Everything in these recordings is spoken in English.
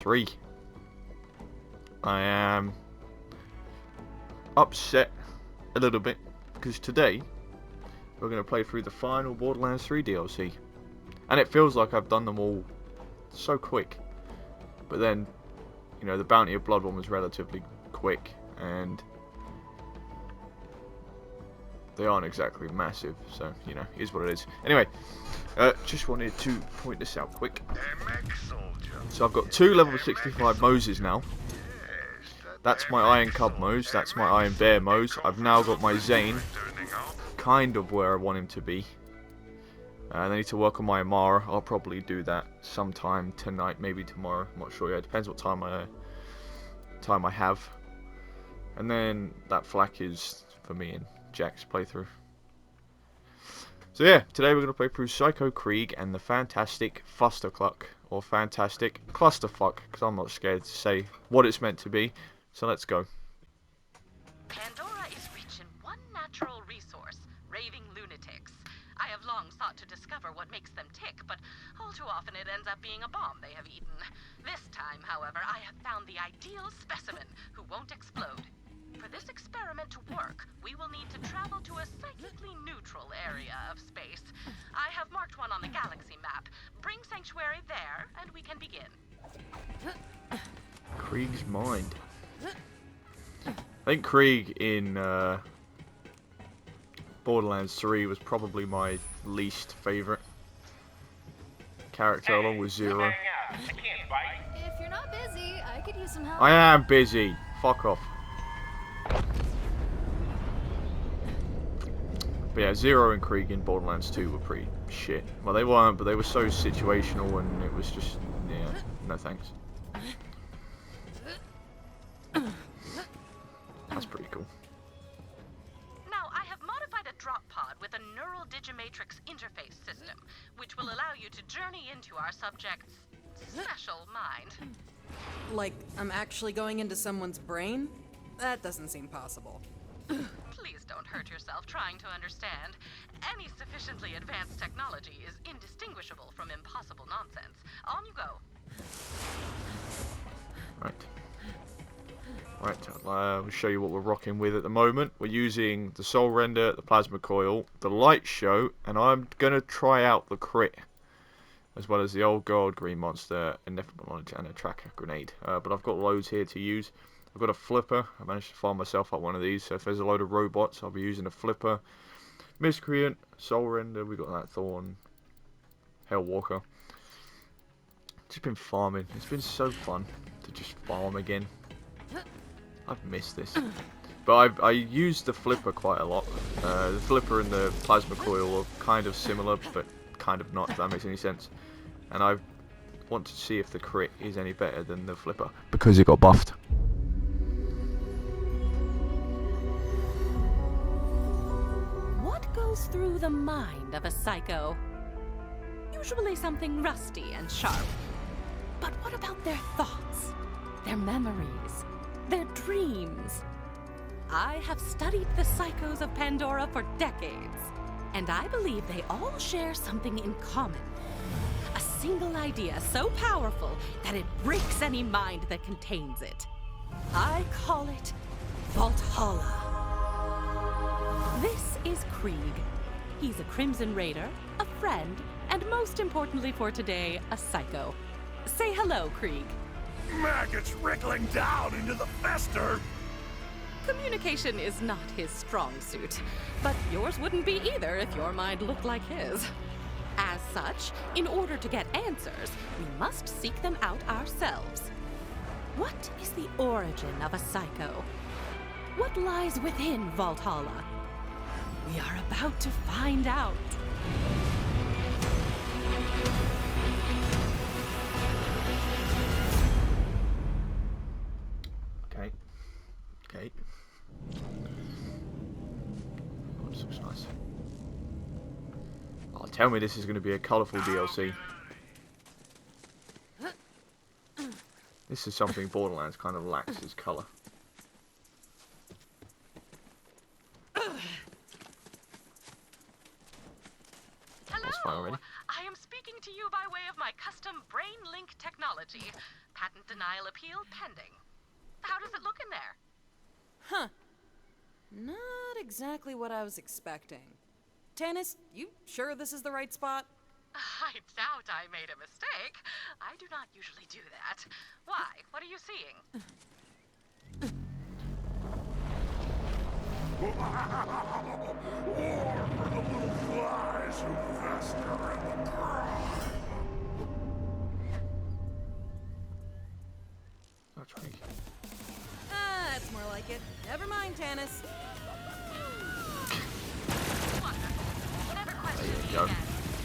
3. I am upset a little bit because today we're going to play through the final Borderlands 3 DLC, and it feels like I've done them all so quick, but then, you know, the Bounty of Blood one was relatively quick, and they aren't exactly massive, so, you know, here's what it is. Anyway, just wanted to point this out quick. So I've got 2 level 65 Moses now. That's my Iron Cub Mose, that's my Iron Bear Mose. I've now got my Zane, kind of where I want him to be. I need to work on my Amara. I'll probably do that sometime tonight, maybe tomorrow. I'm not sure yet. Depends what time I have. And then that flak is for me and Jack's playthrough. So yeah, today we're going to play through Psycho Krieg and the fantastic Fustercluck, or fantastic clusterfuck, because I'm not scared to say what it's meant to be. So let's go. Pandora is rich in one natural resource, raving lunatics. I have long sought to discover what makes them tick, but all too often it ends up being a bomb they have eaten. This time, however, I have found the ideal specimen who won't explode. For this experiment to work, we will need to travel to a psychically neutral area of space. I have marked one on the galaxy map. Bring Sanctuary there, and we can begin. Krieg's mind. I think Krieg in Borderlands 3 was probably my least favourite character, along with Zero. If you're not busy, I could use some help. I am busy. Fuck off. But yeah, Zero and Krieg in Borderlands 2 were pretty shit. Well, they weren't, but they were so situational, and it was just, yeah, no thanks. That's pretty cool. Now, I have modified a drop pod with a neural digimatrix interface system, which will allow you to journey into our subject's special mind. Like, I'm actually going into someone's brain? That doesn't seem possible. Please don't hurt yourself trying to understand. Any sufficiently advanced technology is indistinguishable from impossible nonsense. On you go. Right. Right, I'll show you what we're rocking with at the moment. We're using the Soul Render, the Plasma Coil, the Light Show, and I'm going to try out the Crit, as well as the Old Gold Green Monster, Ineffable Knowledge, and a Tracker Grenade. But I've got loads here to use. I've got a Flipper. I managed to find myself up one of these, so if there's a load of robots, I'll be using a Flipper. Miscreant, Soul Render, we got that Thorn, Hellwalker. Just been farming. It's been so fun to just farm again. I've missed this. But I used the Flipper quite a lot. The Flipper and the Plasma Coil are kind of similar, but kind of not, if that makes any sense. And I want to see if the Crit is any better than the Flipper, because it got buffed. What goes through the mind of a psycho? Usually something rusty and sharp. But what about their thoughts, their memories, their dreams? I have studied the psychos of Pandora for decades, and I believe they all share something in common. A single idea so powerful that it breaks any mind that contains it. I call it Valhalla. This is Krieg. He's a Crimson Raider, a friend, and most importantly for today, a psycho. Say hello, Krieg. Maggots wriggling down into the fester! Communication is not his strong suit, but yours wouldn't be either if your mind looked like his. As such, in order to get answers, we must seek them out ourselves. What is the origin of a psycho? What lies within Valhalla? We are about to find out. Okay. Oh, this looks nice. Oh, tell me this is going to be a colourful DLC. This is something Borderlands kind of lacks, is colour. That's fine already. I am speaking to you by way of my custom brain link technology, patented denial appeal pending. How does it look in there? Huh. Not exactly what I was expecting. Tannis, you sure this is the right spot? I doubt I made a mistake. I do not usually do that. Why? What are you seeing? War for the little flies who fester in the grime. That's Krieg. That's more like it. Never mind, Tannis. Wonderful. Never question There you me go. again.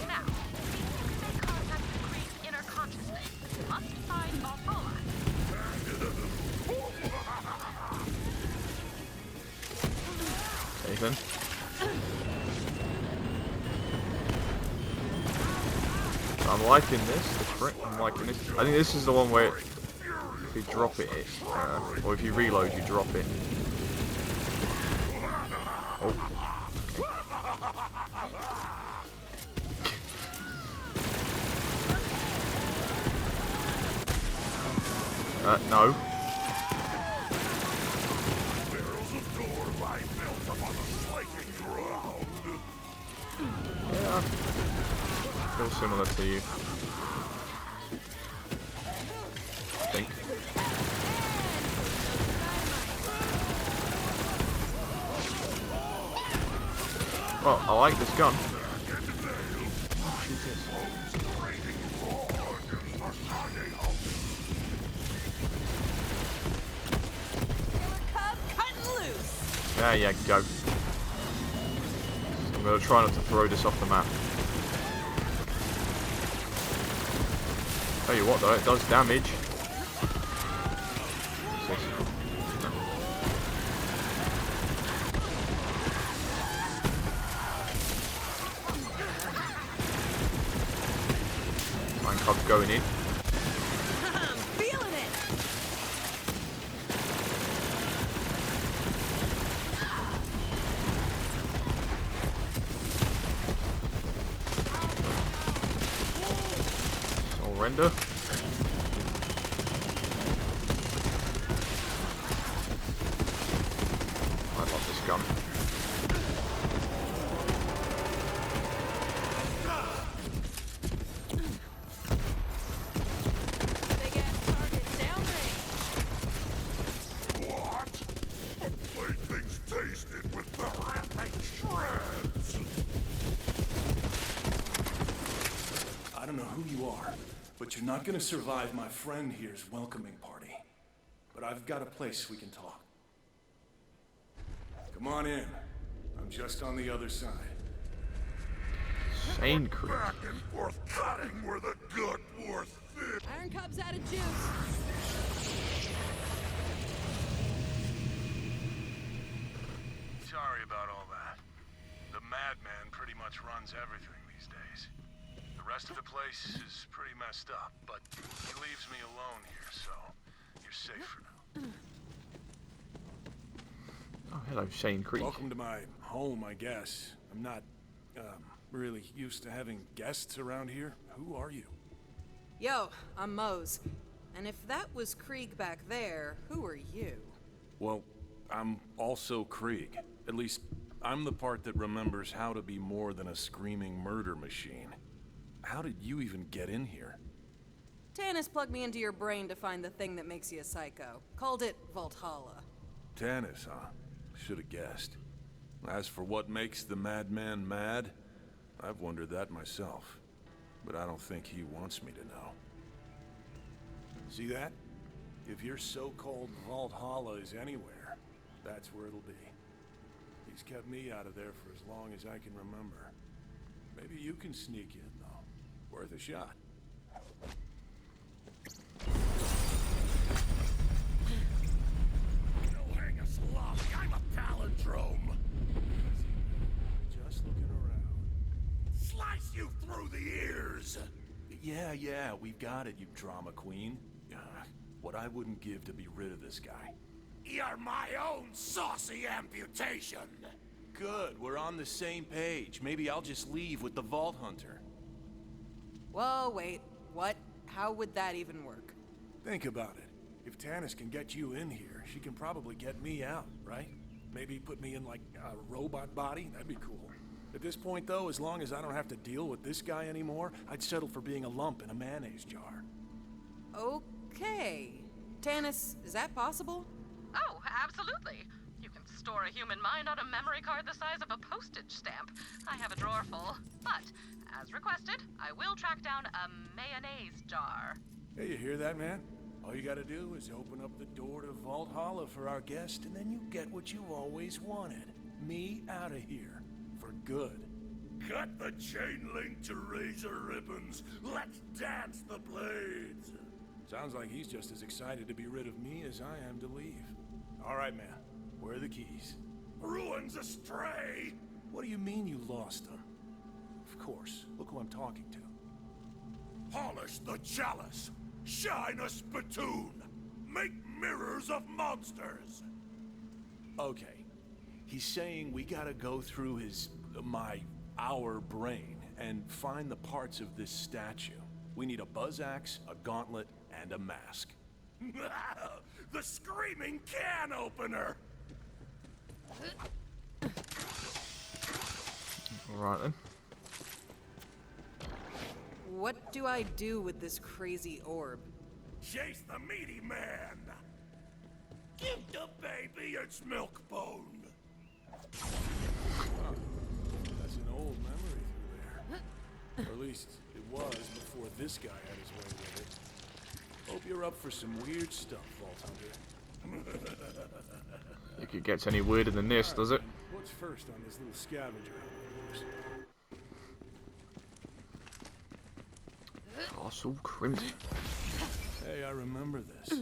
Now, before we make contact with Krieg's inner consciousness, we must find Valhalla. Nathan. I'm liking this. The crit. I'm liking this. I think this is the one where if you drop it, or if you reload, you drop it. Oh. No. Barrels of gore lie built upon a slaking ground. Yeah. Feel similar to you. I think. Well, I like this gun. Oh, shoot this. Cub cutting loose. There you go. I'm going to try not to throw this off the map. Tell you what though, it does damage. What's this? Mine cub's going in. I'm feeling it. Surrender. I love this gun. Big ass target downrange. What? Playthings tasted with the ripping shreds. I don't know who you are, but you're not gonna survive my friend here's welcoming party. But I've got a place we can talk. Come on in. I'm just on the other side. Sane Krieg. Back and forth cutting where the good were thin. Iron Cub's out of juice. Sorry about all that. The madman pretty much runs everything these days. The rest of the place is pretty messed up, but he leaves me alone here, so you're safe for now. Oh, hello, Sane Krieg. Welcome to my home, I guess. I'm not, really used to having guests around here. Who are you? Yo, I'm Mose. And if that was Krieg back there, who are you? Well, I'm also Krieg. At least, I'm the part that remembers how to be more than a screaming murder machine. How did you even get in here? Tannis plugged me into your brain to find the thing that makes you a psycho. Called it Valhalla. Tannis, huh? Should have guessed. As for what makes the madman mad, I've wondered that myself. But I don't think he wants me to know. See that? If your so-called Valhalla is anywhere, that's where it'll be. He's kept me out of there for as long as I can remember. Maybe you can sneak in, though. Worth a shot. Don't hang a sloppy. I'm a palindrome. Just looking around. Slice you through the ears. Yeah, we've got it, you drama queen. What I wouldn't give to be rid of this guy. You're my own saucy amputation. Good, we're on the same page. Maybe I'll just leave with the Vault Hunter. Whoa, wait. What? How would that even work? Think about it. If Tannis can get you in here, she can probably get me out, right? Maybe put me in, like, a robot body? That'd be cool. At this point, though, as long as I don't have to deal with this guy anymore, I'd settle for being a lump in a mayonnaise jar. Okay. Tannis, is that possible? Oh, absolutely. You can store a human mind on a memory card the size of a postage stamp. I have a drawer full. But, as requested, I will track down a mayonnaise jar. Hey, you hear that, man? All you gotta do is open up the door to Vault Hollow for our guest, and then you get what you've always wanted. Me out of here. For good. Cut the chain link to razor ribbons. Let's dance the blades. Sounds like he's just as excited to be rid of me as I am to leave. All right, man. Where are the keys? Ruins astray. What do you mean you lost them? Of course. Look who I'm talking to. Polish the chalice. Shine a spittoon. Make mirrors of monsters. Okay. He's saying we gotta go through our brain and find the parts of this statue. We need a buzz axe, a gauntlet, and a mask. The screaming can opener. Alright then. What do I do with this crazy orb? Chase the meaty man. Give the baby its milk bone. That's an old memory through there. Or at least it was before this guy had his way with it. Hope you're up for some weird stuff, Vault Hunter. Think it gets any weirder than this, does it? What's first on this little scavenger hunt of yours? Castle Crimson. Hey, I remember this.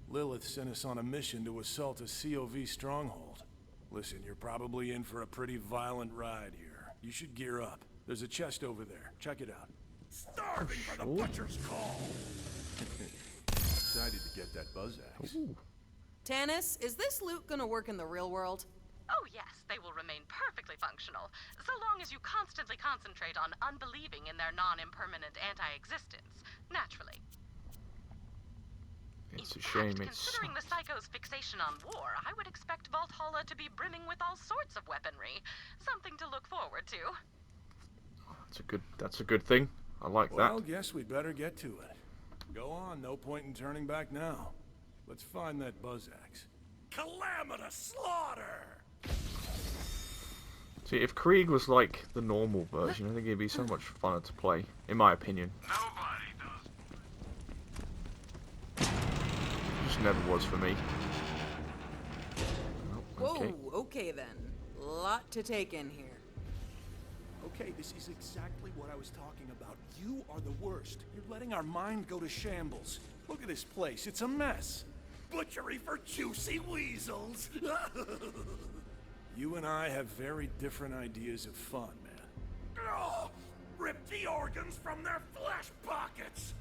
Lilith sent us on a mission to assault a COV stronghold. Listen, you're probably in for a pretty violent ride here. You should gear up. There's a chest over there. Check it out. Starving for the butcher's call. Excited to get that buzz axe. Ooh. Tannis, is this loot gonna work in the real world? Oh yes, they will remain perfectly functional, so long as you constantly concentrate on unbelieving in their non-impermanent anti-existence, naturally. It's a In shame fact, it's... considering the Psycho's fixation on war, I would expect Valhalla to be brimming with all sorts of weaponry. Something to look forward to. That's a good thing. I like Well, that. guess we'd better get to it. Go on, no point in turning back now. Let's find that buzz axe. Calamitous slaughter. See, if Krieg was like the normal version, I think it'd be so much funner to play, in my opinion. Nobody does. It just never was for me. Oh, okay. Whoa, okay then. Lot to take in here. Okay, this is exactly what I was talking about. You are the worst. You're letting our mind go to shambles. Look at this place. It's a mess. Butchery for juicy weasels. You and I have very different ideas of fun, man. Oh, rip the organs from their flesh pockets.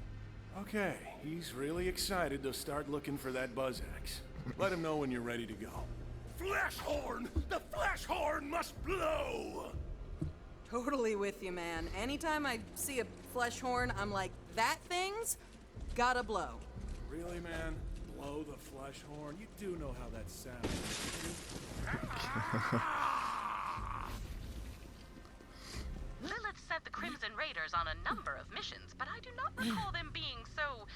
Okay, he's really excited to start looking for that buzz axe. Let him know when you're ready to go. Flesh horn! The flesh horn must blow! Totally with you, man. Anytime I see a flesh horn, I'm like, that thing's gotta blow. Really, man? Blow the flesh horn? You do know how that sounds. Lilith sent the Crimson Raiders on a number of missions, but I do not recall them being so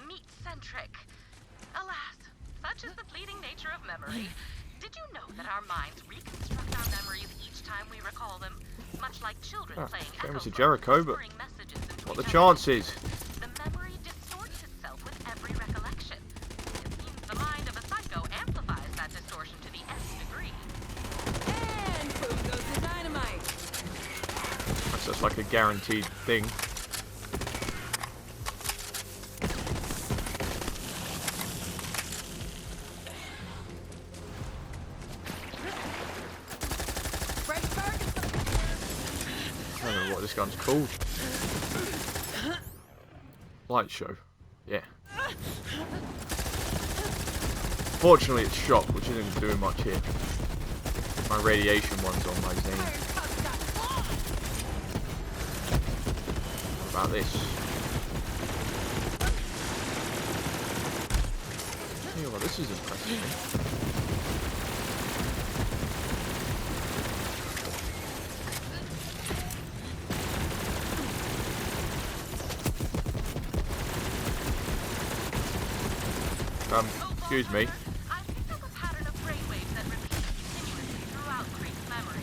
meat-centric. Alas, such is the fleeting nature of memory. Did you know that our minds reconstruct our memories each time we recall them? Much like children playing same Echo as a Phones, Jericho, but whispering messages into what each the other's chances? The memory distorts itself with every recollection. It seems the mind of a psycho amplifies that distortion to the nth degree. And boom goes the dynamite. That's just like a guaranteed thing. Fresh target. I don't know what this gun's called. Light show. Yeah. Fortunately it's shot, which isn't doing much here. My radiation one's on my Zane. What about this? this is impressive. Excuse me. I picked up a pattern of brainwaves that repeat continuously throughout Krieg's memory.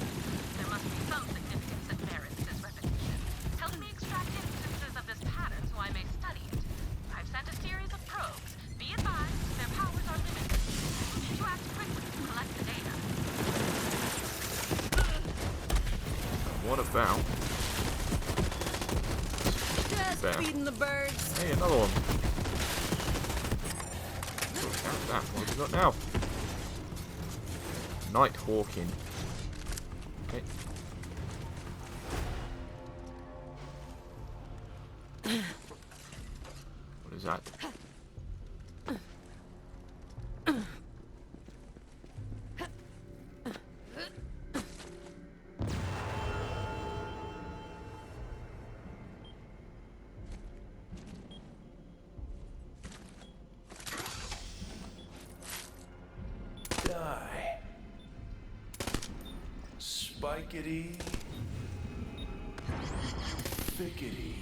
There must be some significance that merits this repetition. Help me extract instances of this pattern so I may study it. I've sent a series of probes. Be advised, their powers are limited. You need to act quickly to collect the data. What about? Just feeding the birds. Hey, another one. That. What have we got now? Night hawking. Okay. What is that? Die. Spikety. Thickety.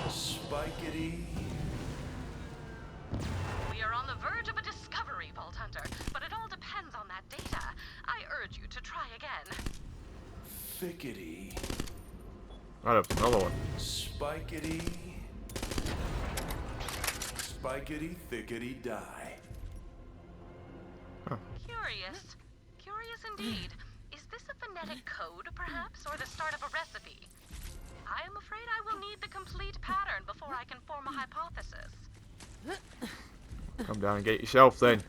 Spikety. We are on the verge of a discovery, Vault Hunter, but it all depends on that data. I urge you to try again. Thickety. Right up, another one. Spikety. Spikety, thickety, die. Curious. Curious indeed. Is this a phonetic code, perhaps, or the start of a recipe? I am afraid I will need the complete pattern before I can form a hypothesis. Come down and get yourself then.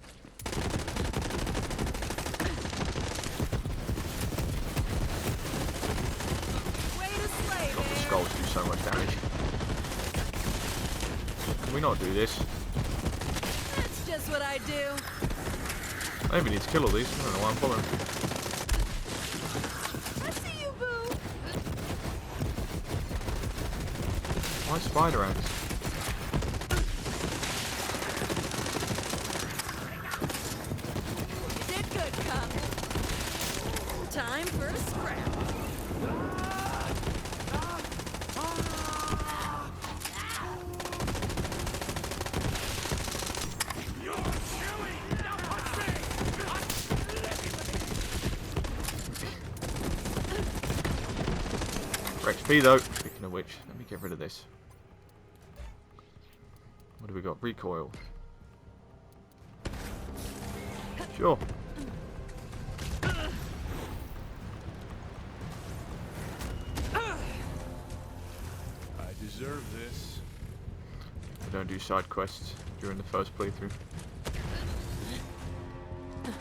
Way to slay, God, the man. skulls do so much damage. Can we not do this? That's just what I do. I maybe need to kill all these. I don't know why I'm bothering. I see you, boo. Why spider ants? You did good, Cup. Time for a scrap. For XP though. Speaking of which, let me get rid of this. What do we got? Recoil. Sure. I deserve this. I don't do side quests during the first playthrough. Is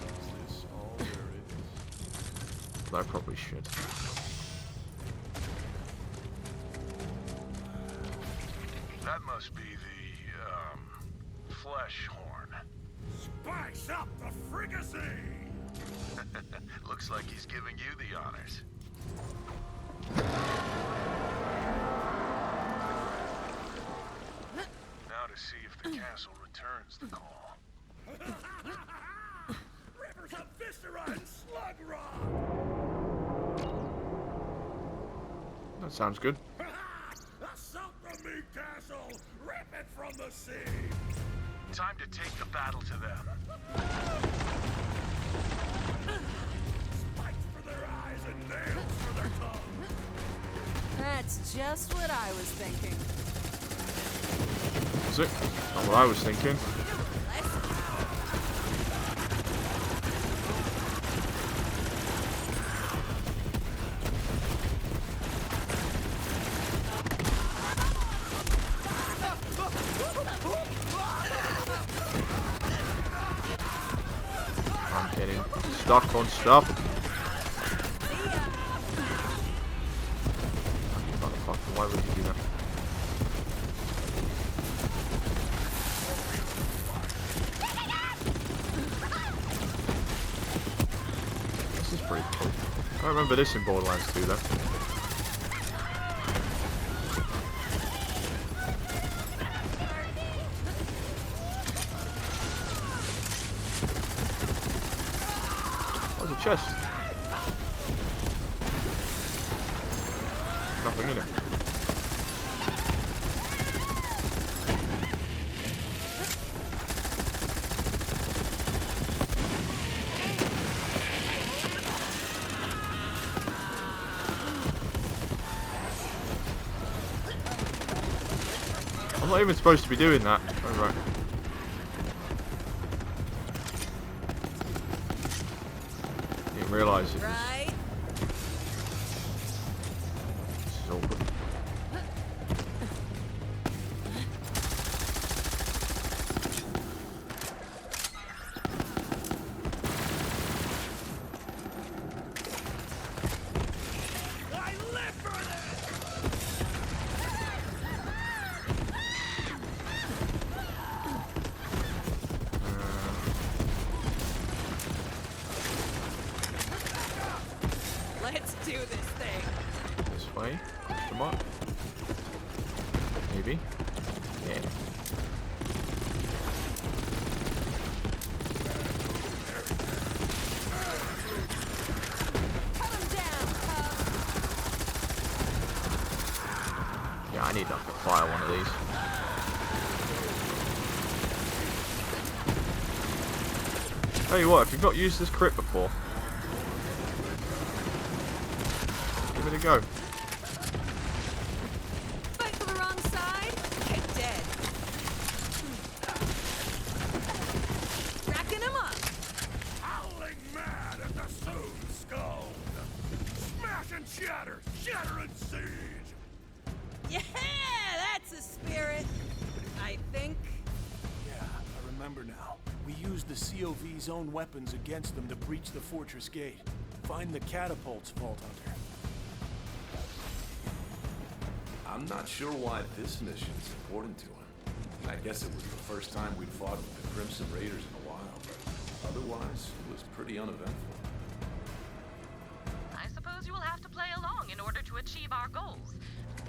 this all there is? But I probably should. That must be the, flesh horn. Spice up the fricassee! Looks like he's giving you the honors. Now to see if the castle returns the call. Rivers of viscera and slug rock! That sounds good. Assault the meat castle! Rip it from the sea! Time to take the battle to them. Spikes for their eyes and nails for their tongues! That's just what I was thinking. Is it? Not what I was thinking. I'm getting stuck on stuff. Motherfucker, why would you do that? This is pretty cool. I remember this in Borderlands 2 though. chest? Nothing in it. I'm not even supposed to be doing that. Oh, right. Didn't realise it. Right? This is awkward. I live for this! Let's do this thing. This way? Come on. Maybe. Yeah. Cut him down, cub. Yeah, I need like to fire one of these. Tell you what, if you've not used this crit before, give it a go. Fight for the wrong side, get dead. Racking him up. Howling mad at the soon skull! Smash and shatter! Shatter and siege! Yeah, that's a spirit. I think. Yeah, I remember now. We used the COV's own weapons against them to breach the fortress gate. Find the catapults, Vault Hunter. I'm not sure why this mission's important to him. I guess it was the first time we'd fought with the Crimson Raiders in a while, but otherwise, it was pretty uneventful. I suppose you will have to play along in order to achieve our goals.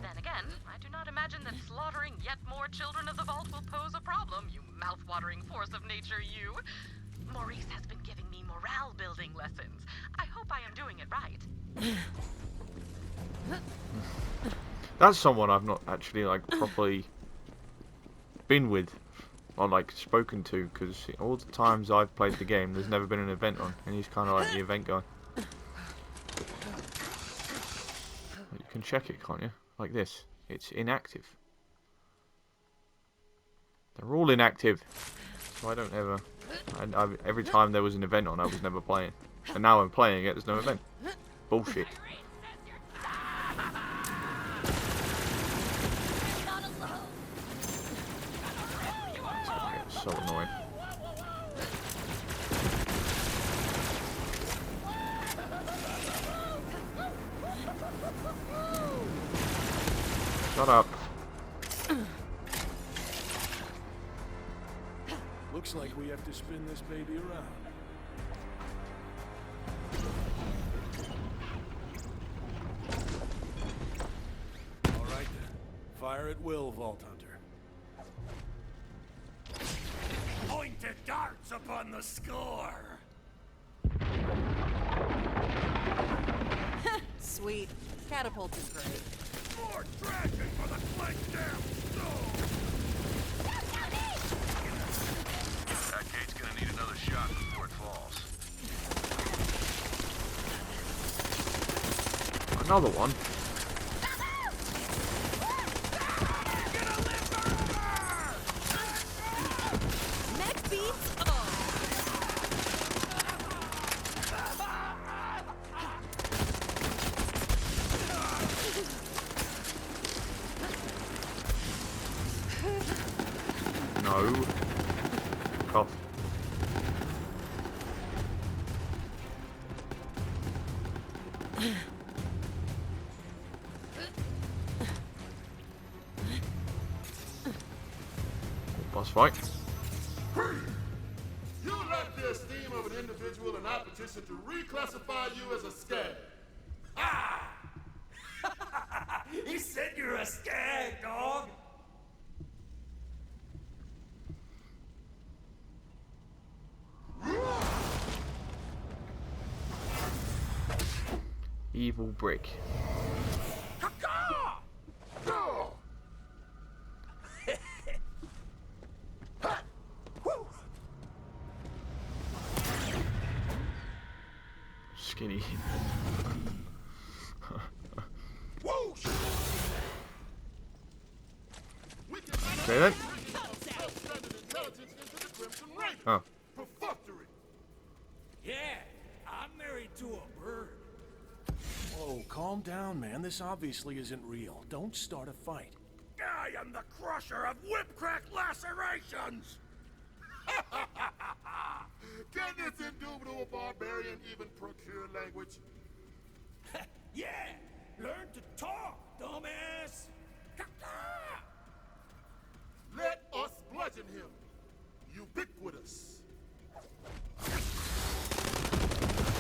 Then again, I do not imagine that slaughtering yet more children of the Vault will pose a problem, you mouth-watering force of nature, you. Maurice has been giving me morale-building lessons. I hope I am doing it right. That's someone I've not actually like properly been with or like spoken to, because all the times I've played the game, there's never been an event on, and he's kind of like the event guy. You can check it, can't you? Like this. It's inactive. They're all inactive. So I don't ever... every time there was an event on, I was never playing. And now I'm playing it, there's no event. Bullshit. It's so annoying. Shut up. Looks like we have to spin this baby around. All right then. Fire at will, Vault Hunter. Pointed darts upon the score! Sweet. Catapult is great. More trashing for the clank down stone! That gate's gonna need another shot before it falls. Another one. Neck beats. Oh. No. Cough. Boss fight. You lack the esteem of an individual and I petition to reclassify you as a skag. He said you're a skag, dog! Evil brick. Skinny. Okay then. Oh. Yeah, I'm married to a bird. Whoa, calm down, man. This obviously isn't real. Don't start a fight. I am the crusher of whip-crack lacerations! Can this indubitable barbarian even procure language? Yeah! Learn to talk, dumbass! Let us bludgeon him. Ubiquitous.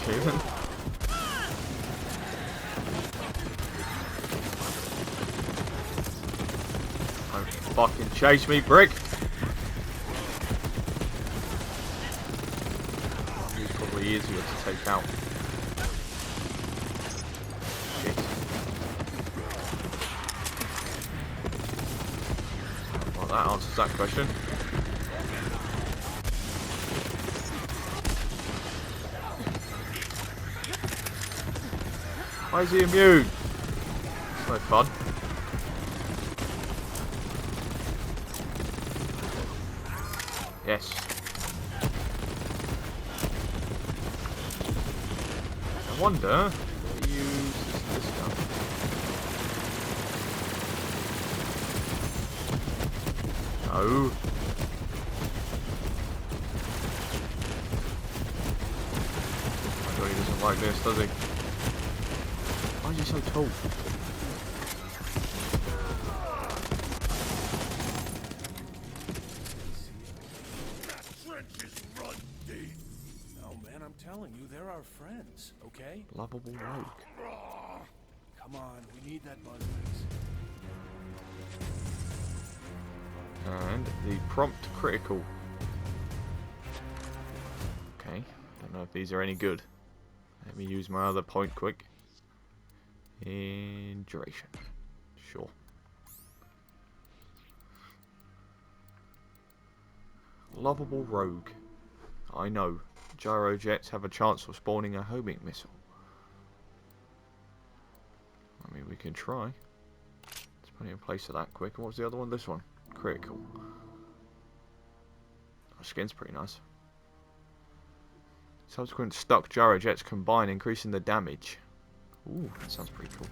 Okay then. Don't fucking chase me, brick! He's probably easier to take out. Shit. Well, that answers that question. Why is he immune? It's no fun. Yes. I wonder if they use this stuff. No. I know he doesn't like this, does he? Why is he so tall? Telling you, they're our friends, okay? Lovable rogue. Come on, we need that buzz. And the prompt critical. Okay, don't know if these are any good. Let me use my other point quick. In duration. Sure. Lovable rogue. I know. Gyrojets have a chance of spawning a homing missile. I mean, we can try. Let's put it in place of that quick. What was the other one? This one. Critical. Our skin's pretty nice. Subsequent stuck gyrojets combine, increasing the damage. Ooh, that sounds pretty cool.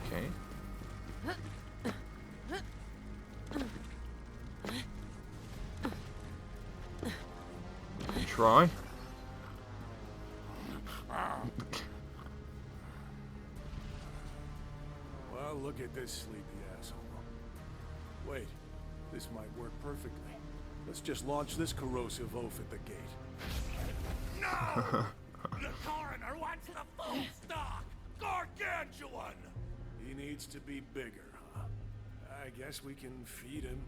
Okay. Try. Well, look at this sleepy asshole. Wait, this might work perfectly. Let's just launch this corrosive oaf at the gate. No! The coroner wants the full stock! Gargantuan! He needs to be bigger, huh? I guess we can feed him.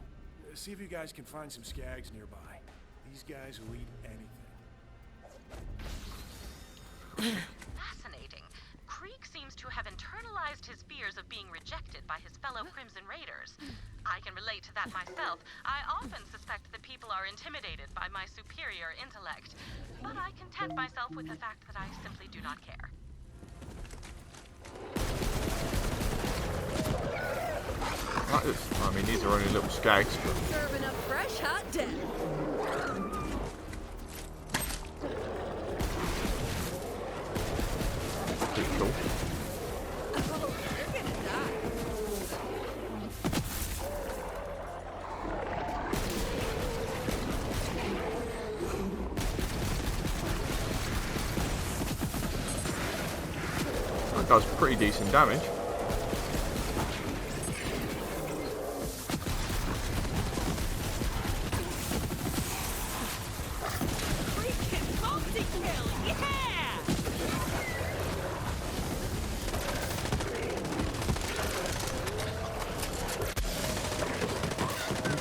See if you guys can find some skags nearby. These guys will eat anything. Fascinating. Krieg seems to have internalized his fears of being rejected by his fellow Crimson Raiders. I can relate to that myself. I often suspect that people are intimidated by my superior intellect, but I content myself with the fact that I simply do not care. I mean, these are only little skags, but... Serving up fresh hot death. Pretty cool. Oh, they're gonna die. That does pretty decent damage.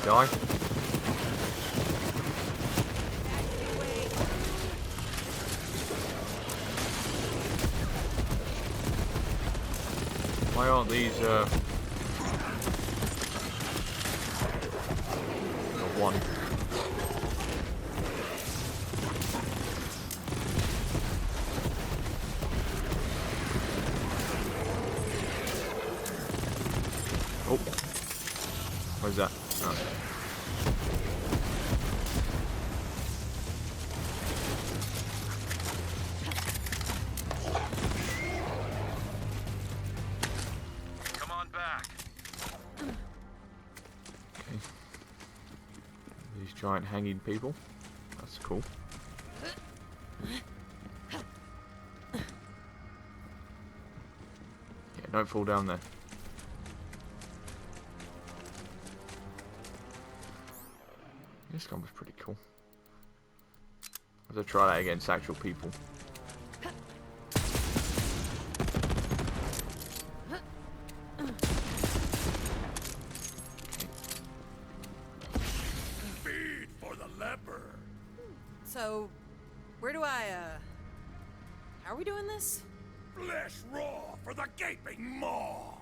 Die. Why aren't these got one. Oh. Where's that? Oh. Come on back. Okay. These giant hanging people. That's cool. Yeah, don't fall down there. This gun was pretty cool. I'll try that against actual people. Feed for the leper. So, where do how are we doing this? Flesh raw for the gaping maw.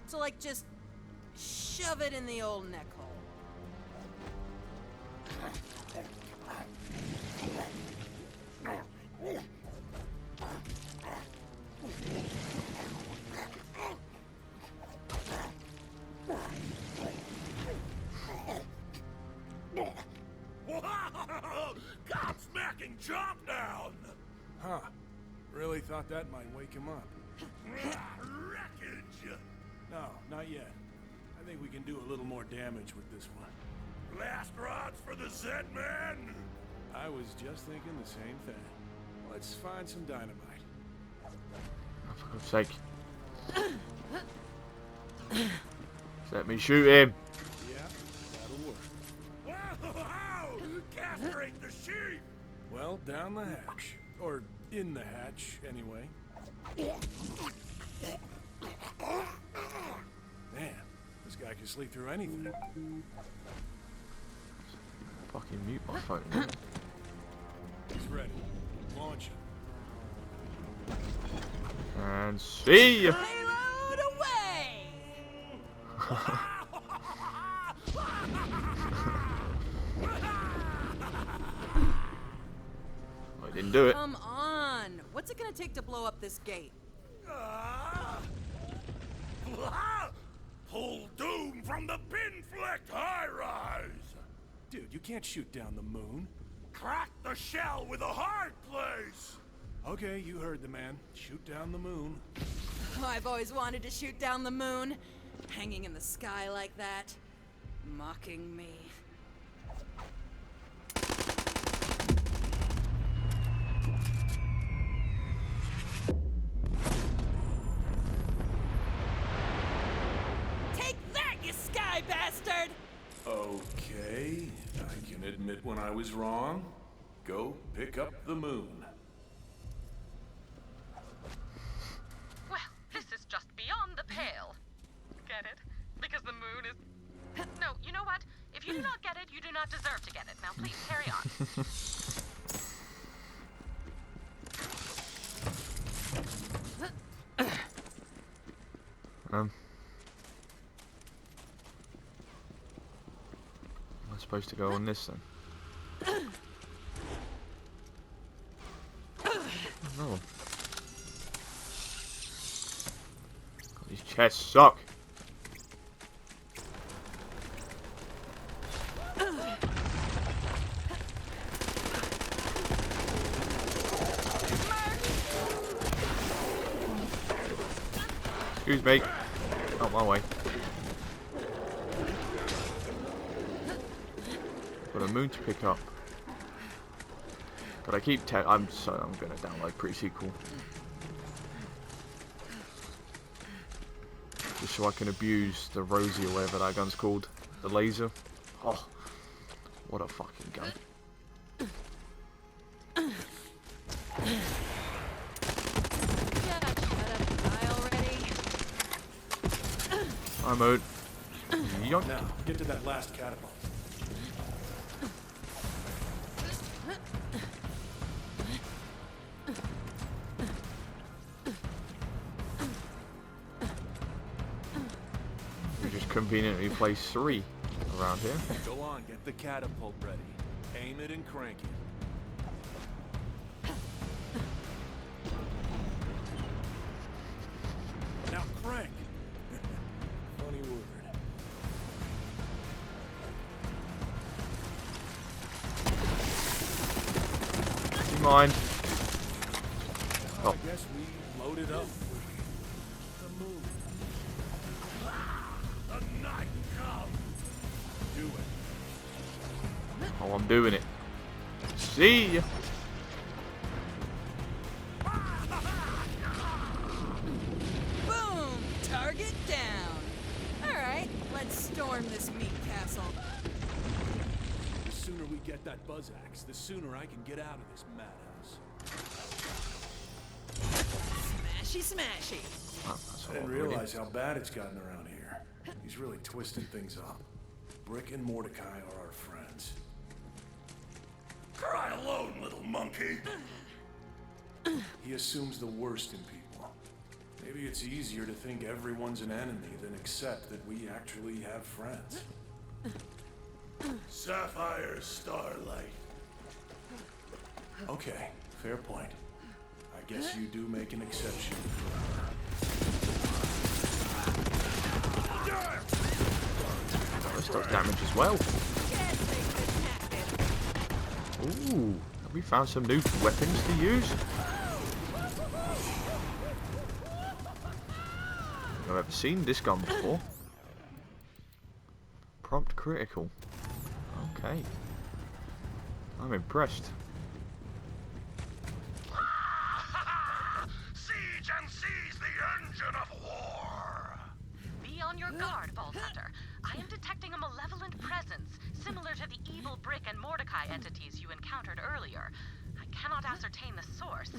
So, like, just shove it in the old neck hole. Godsmacking chomp down. Huh. Really thought that might wake him up. Wreckage. No, not yet. I think we can do a little more damage with this one. Blast rods for the Z-Man. I was just thinking the same thing. Let's find some dynamite. Oh, for God's sake. Let me shoot him. Yeah, that'll work. Wow! Castrate the sheep. Well, down the hatch. Or in the hatch, anyway. Man, this guy can sleep through anything. Fucking mute my phone. He's ready. Launch it. And see ya. Payload away! I didn't do it. Come on! What's it gonna take to blow up this gate? Pull doom from the pin-flecked high-rise. Dude, you can't shoot down the moon. Crack the shell with a hard place. Okay, you heard the man. Shoot down the moon. Oh, I've always wanted to shoot down the moon. Hanging in the sky like that. Mocking me. Take that, you sky bastard! Okay, I can admit when I was wrong. Go pick up the moon. Well, this is just beyond the pale. Get it? Because the moon is... No, you know what? If you do not get it, you do not deserve to get it. Now please, carry on. I'm supposed to go on this then. No. These chests suck. Excuse me. Out my way. Got a moon to pick up. But I keep I'm gonna download pre-sequel. Just so I can abuse the Rosie or whatever that gun's called. The laser. Oh, what a fucking gun. I'm out. Yoink. Now, get to that last catapult. We just conveniently place 3 around here. Go on, get the catapult ready. Aim it and crank it. Now crank. Funny word. Do you mind? Well, I guess we loaded up the moon. The night comes. Do it. Oh, I'm doing it. See ya. Boom! Target down. Alright, let's storm this meat castle. The sooner we get that buzz axe, the sooner I can get out of this madhouse. Smashy, smashy. Oh, that's I a lot, didn't really. realize how bad it's gotten around here. He's really twisting things up. Brick and Mordecai are our friends. Cry alone, little monkey. He assumes the worst in people. Maybe it's easier to think everyone's an enemy than accept that we actually have friends. Sapphire Starlight. Okay, fair point. I guess you do make an exception for her. Oh, this does damage as well. Ooh, have we found some new weapons to use? I've never seen this gun before. Prompt critical. Okay. I'm impressed. Siege and seize the engine of war. Be on your guard, Vault Hunter. I am detecting a malevolent presence, similar to the evil Brick and Mordecai entities you encountered earlier. I cannot ascertain the source.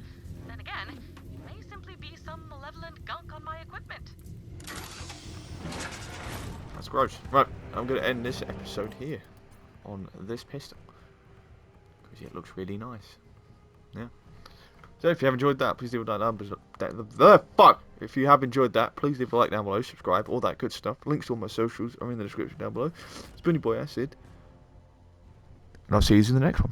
Then again, it may simply be some malevolent gunk on my equipment. That's gross. Right, I'm going to end this episode here on this pistol. Because it looks really nice. Yeah. So if you have enjoyed that, please leave a like down below. Fuck! If you have enjoyed that, please leave a like down below, subscribe, all that good stuff. Links to all my socials are in the description down below. It's been your boy Acid. And I'll see you in the next one.